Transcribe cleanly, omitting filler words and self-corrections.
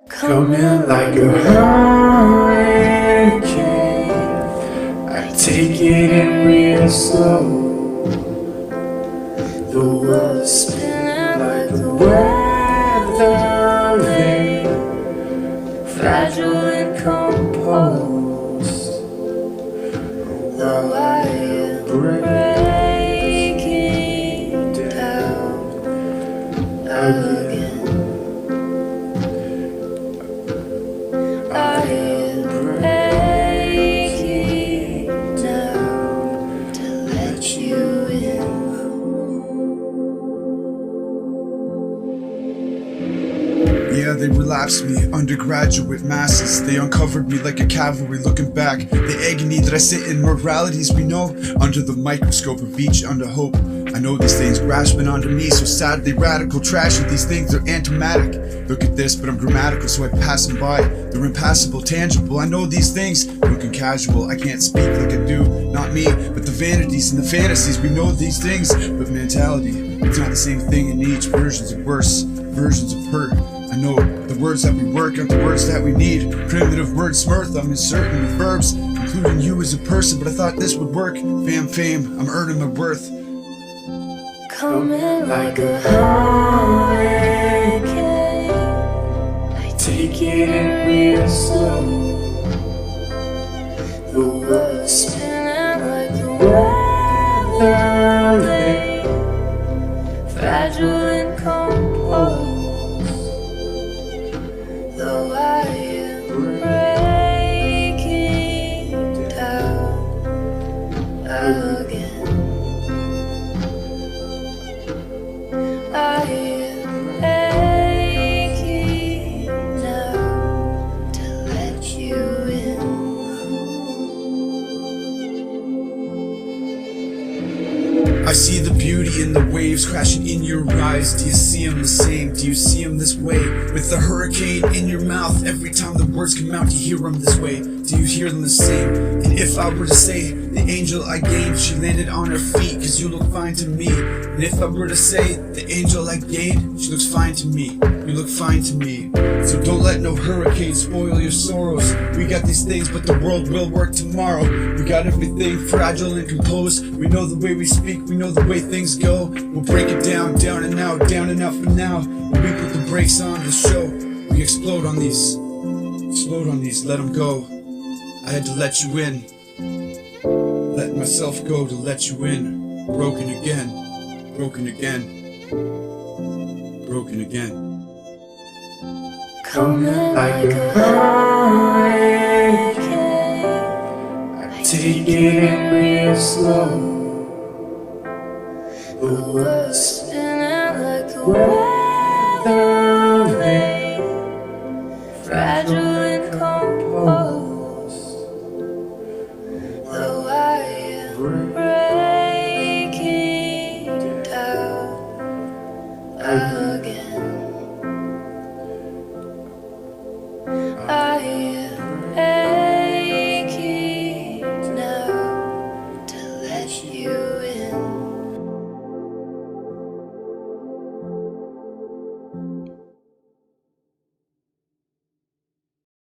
Coming like a hurricane, I take it in real slow. The world is spinning like the weather vane, fragile and composed. Though I am breaking down again. I am breaking down to let you in. Yeah, they relapsed me, undergraduate masses. They uncovered me like a cavalry looking back. The agony that I sit in, moralities we know, under the microscope of each under hope. I know these things grasping onto me, so sadly radical trash, and these things are antimatic. Look at this, but I'm grammatical, so I pass them by. They're impassable, tangible. I know these things, looking casual. I can't speak like I do, not me, but the vanities and the fantasies. We know these things, but mentality, it's not the same thing in each. Versions of worse, versions of hurt. I know the words that we work aren't the words that we need. Primitive wordsmith, I'm inserting the verbs, including you as a person, but I thought this would work. Fame, I'm earning my worth. Coming like a hurricane, I take it in real slow. The world is spinning like the weather vane, fragile and composed. Though I am breaking down again. I am breaking down to let you in. I see the beauty in the waves crashing in your eyes. Do you see them the same? Do you see them this way? With the hurricane in your mouth, every time the words come out, you hear them this way. Do you hear them the same? And if I were to say, the angel I gained, she landed on her feet, cause you look fine to me. And if I were to say, the angel I gained, she looks fine to me. You look fine to me. So don't let no hurricane spoil your sorrows. We got these things, but the world will work tomorrow. We got everything fragile and composed. We know the way we speak, we know the way things go. We'll break it down and out for now. When we put the brakes on the show, we explode on these, let them go. I had to let you in, let myself go to let you in. Broken again, broken again, broken again. Coming like a hurricane, I take it in real slow. The world is spinning like the weather